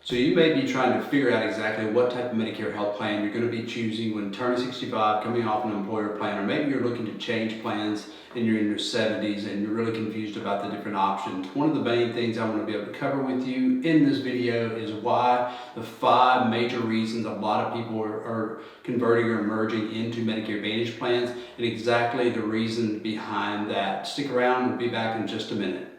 So you may be trying to figure out exactly what type of Medicare health plan you're going to be choosing when turning 65, coming off an employer plan, or maybe you're looking to change plans and you're in your 70s and you're really confused about the different options. One of the main things I want to be able to cover with you in this video is why the 5 major reasons a lot of people are converting or merging into Medicare Advantage plans and exactly the reason behind that. Stick around, we'll be back in just a minute.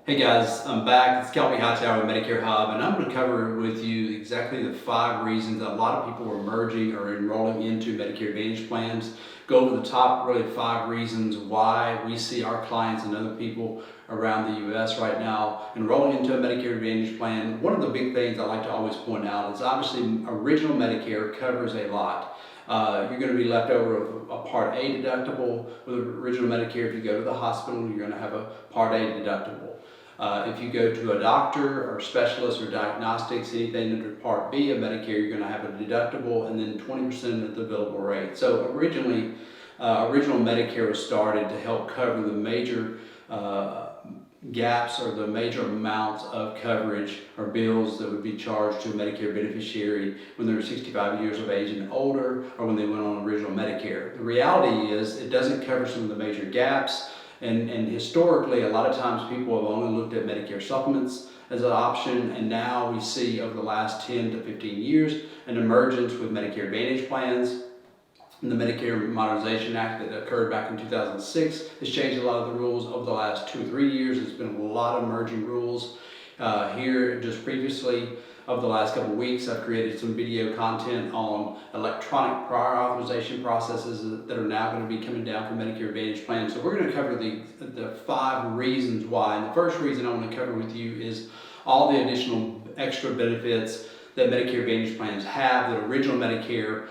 Hey guys, I'm back. It's Kelby Hightower with Medicare Hub, and I'm going to cover with you exactly the 5 reasons that a lot of people are merging or enrolling into Medicare Advantage plans. Go over the top, really 5 reasons why we see our clients and other people around the U.S. right now enrolling into a Medicare Advantage plan. One of the big things I like to always point out is obviously original Medicare covers a lot. You're going to be left over a Part A deductible with original Medicare. If you go to the hospital, you're going to have a Part A deductible. If you go to a doctor or specialist or diagnostics, anything under Part B of Medicare, you're going to have a deductible and then 20% of the billable rate. So originally, original Medicare was started to help cover the major gaps or the major amounts of coverage or bills that would be charged to a Medicare beneficiary when they were 65 years of age and older, or when they went on original Medicare. The reality is it doesn't cover some of the major gaps. And historically, a lot of times people have only looked at Medicare supplements as an option, and now we see over the last 10 to 15 years an emergence with Medicare Advantage plans. And the Medicare Modernization Act that occurred back in 2006 has changed a lot of the rules over the last 2 or 3 years. There's been a lot of emerging rules here just previously. Over the last couple of weeks, I've created some video content on electronic prior authorization processes that are now going to be coming down for Medicare Advantage plans. So we're going to cover the 5 reasons why. And the first reason I want to cover with you is all the additional extra benefits that Medicare Advantage plans have that original Medicare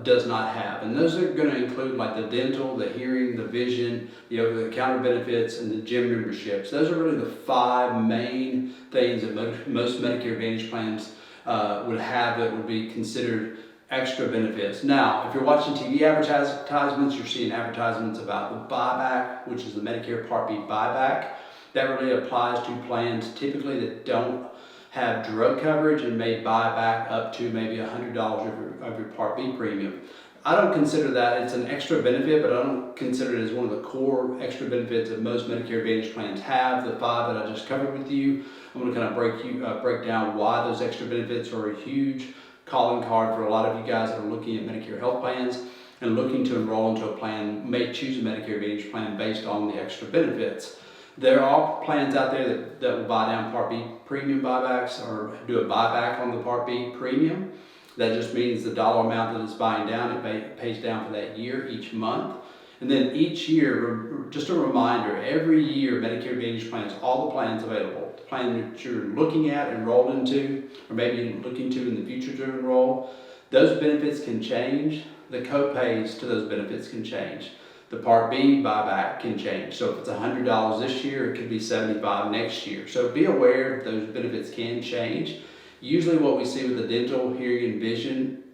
does not have. And those are going to include like the dental, the hearing, the vision, the over-the-counter benefits, and the gym memberships. Those are really the 5 main things that most Medicare Advantage plans would have that would be considered extra benefits. Now, if you're watching TV advertisements, you're seeing advertisements about the buyback, which is the Medicare Part B buyback. That really applies to plans typically that don't have drug coverage and may buy back up to maybe $100 of your Part B premium. I don't consider that it's an extra benefit, but I don't consider it as one of the core extra benefits that most Medicare Advantage plans have. The 5 that I just covered with you, I'm going to kind of break down why those extra benefits are a huge calling card for a lot of you guys that are looking at Medicare health plans and looking to enroll into a plan, may choose a Medicare Advantage plan based on the extra benefits. There are plans out there that will buy down Part B premium buybacks or do a buyback on the Part B premium. That just means the dollar amount that it's buying down, it pays down for that year each month. And then each year, just a reminder, every year Medicare Advantage plans, all the plans available, the plan that you're looking at, enrolled into, or maybe looking to in the future to enroll, those benefits can change. The co-pays to those benefits can change. The Part B buyback can change. So if it's $100 this year, it could be $75 next year. So be aware that those benefits can change. Usually what we see with the dental, hearing, and vision,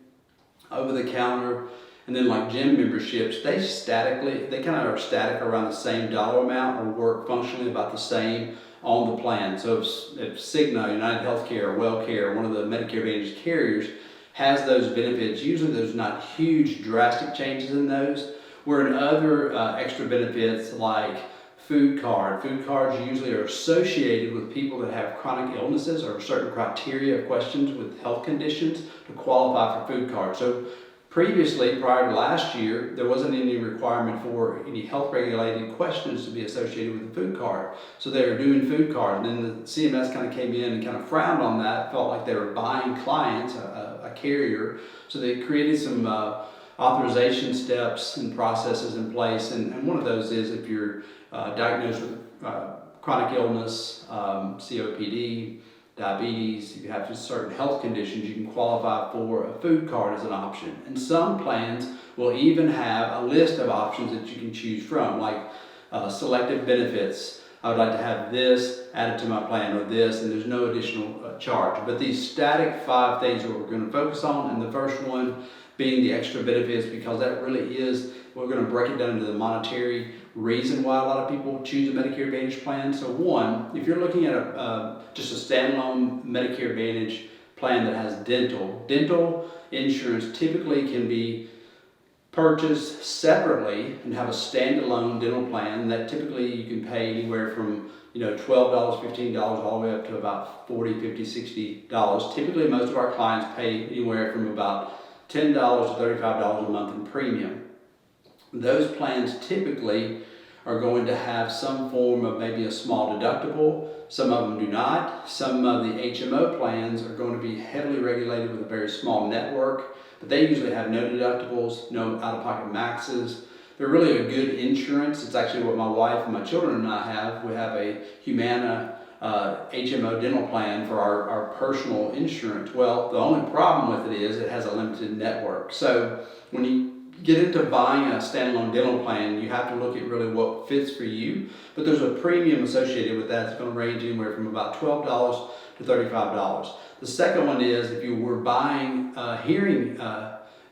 over the counter, and then like gym memberships, they kind of are static around the same dollar amount or work functionally about the same on the plan. So if Cigna, United Healthcare, WellCare, one of the Medicare Advantage carriers has those benefits, usually there's not huge drastic changes in those. Where in other extra benefits like food cards usually are associated with people that have chronic illnesses or certain criteria of questions with health conditions to qualify for food cards. So previously, prior to last year, there wasn't any requirement for any health regulated questions to be associated with the food card. So they were doing food cards, and then the CMS kind of came in and kind of frowned on that, felt like they were buying clients, a carrier. So they created some authorization steps and processes in place, and one of those is if you're diagnosed with chronic illness, COPD, diabetes, if you have certain health conditions, you can qualify for a food card as an option. And some plans will even have a list of options that you can choose from, like selected benefits. I would like to have this added to my plan or this, and there's no additional charge. But these static 5 things are what we're going to focus on, and the first one being the extra benefits, because that really is, we're going to break it down into the monetary reason why a lot of people choose a Medicare Advantage plan. So one, if you're looking at just a standalone Medicare Advantage plan that has dental insurance typically can be purchased separately and have a standalone dental plan that typically you can pay anywhere from $12, $15 all the way up to about $40, $50, $60. Typically most of our clients pay anywhere from about $10 to $35 a month in premium. Those plans typically are going to have some form of maybe a small deductible. Some of them do not. Some of the HMO plans are going to be heavily regulated with a very small network, but they usually have no deductibles, no out-of-pocket maxes. They're really a good insurance. It's actually what my wife and my children and I have. We have a Humana HMO dental plan for our personal insurance. Well, the only problem with it is it has a limited network. So when you get into buying a standalone dental plan, you have to look at really what fits for you. But there's a premium associated with that. It's going to range anywhere from about $12 to $35. The second one is if you were buying hearing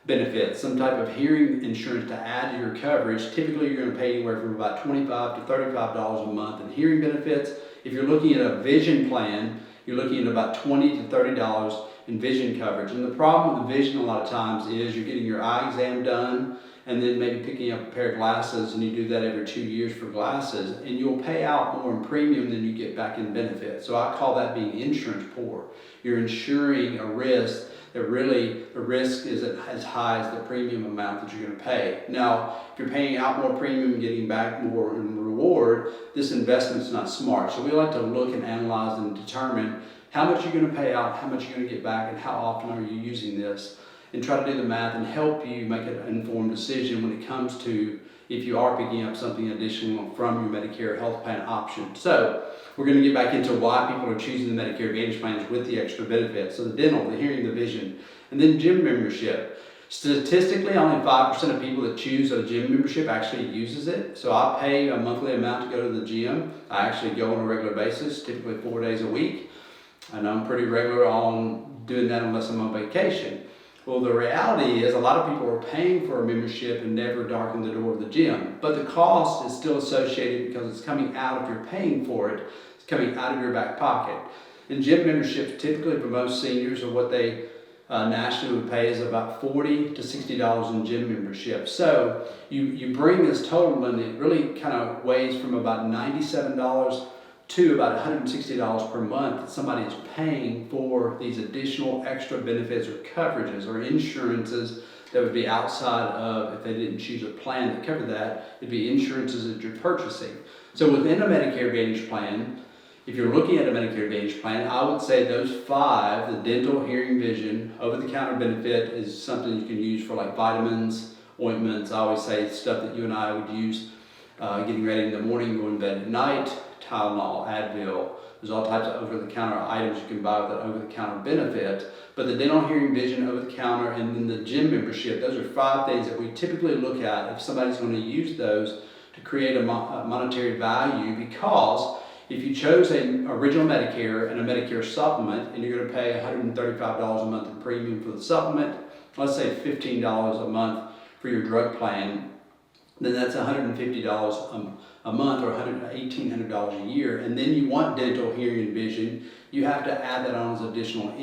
benefits, some type of hearing insurance to add to your coverage, typically you're going to pay anywhere from about $25 to $35 a month in hearing benefits. If you're looking at a vision plan, you're looking at about $20 to $30 in vision coverage. And the problem with the vision a lot of times is you're getting your eye exam done and then maybe picking up a pair of glasses, and you do that every 2 years for glasses, and you'll pay out more in premium than you get back in benefits. So I call that being insurance poor. You're insuring a risk that really the risk isn't as high as the premium amount that you're going to pay. Now, if you're paying out more premium and getting back more in reward, this investment's not smart. So we like to look and analyze and determine how much you're going to pay out, how much you're going to get back, and how often are you using this, and try to do the math and help you make an informed decision when it comes to if you are picking up something additional from your Medicare health plan option. So we're going to get back into why people are choosing the Medicare Advantage plans with the extra benefits. So the dental, the hearing, the vision, and then gym membership. Statistically, only 5% of people that choose a gym membership actually uses it. So I pay a monthly amount to go to the gym. I actually go on a regular basis, typically 4 days a week. And I'm pretty regular on doing that unless I'm on vacation. Well, the reality is a lot of people are paying for a membership and never darken the door of the gym. But the cost is still associated because it's coming out, if you're paying for it, it's coming out of your back pocket. And gym memberships typically for most seniors are what they nationally would pay is about $40 to $60 in gym membership. So you bring this total and it really kind of weighs from about $97 to about $160 per month that somebody is paying for these additional extra benefits or coverages or insurances that would be outside of, if they didn't choose a plan that covered that, it'd be insurances that you're purchasing. So within a Medicare Advantage plan, if you're looking at a Medicare Advantage plan, I would say those five, the dental, hearing, vision, over-the-counter benefit is something you can use for like vitamins, ointments. I always say stuff that you and I would use getting ready in the morning, going to bed at night. Tylenol, Advil. There's all types of over-the-counter items you can buy with that over-the-counter benefit. But the dental, hearing, vision, over-the-counter, and then the gym membership, those are five things that we typically look at if somebody's going to use those to create a monetary value, because if you chose an original Medicare and a Medicare supplement and you're going to pay $135 a month in premium for the supplement, let's say $15 a month for your drug plan, then that's $150 a month or $1,800 a year. And then you want dental, hearing, and vision, you have to add that on as additional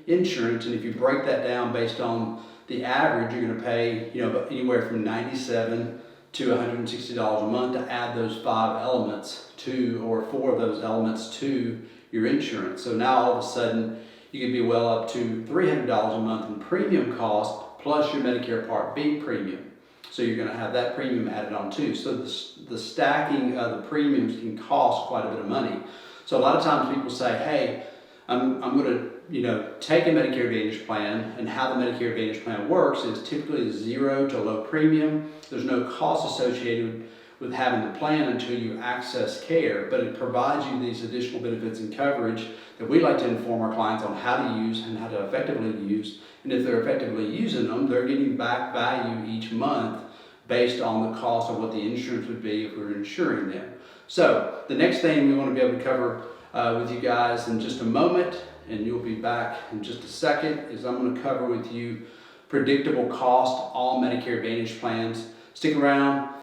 insurance. And if you break that down based on the average, you're going to pay anywhere from $97 to $160 a month to add those five elements to, or four of those elements to your insurance. So now all of a sudden you can be well up to $300 a month in premium cost plus your Medicare Part B premium. So you're going to have that premium added on too. So the stacking of the premiums can cost quite a bit of money. So a lot of times people say, hey, I'm going to take a Medicare Advantage plan, and how the Medicare Advantage plan works is typically zero to low premium. There's no cost associated with having the plan until you access care, but it provides you these additional benefits and coverage that we like to inform our clients on how to use and how to effectively use. And if they're effectively using them, they're getting back value each month based on the cost of what the insurance would be if we were insuring them. So the next thing we want to be able to cover with you guys in just a moment, and you'll be back in just a second, is I'm going to cover with you predictable cost, all Medicare Advantage plans. Stick around.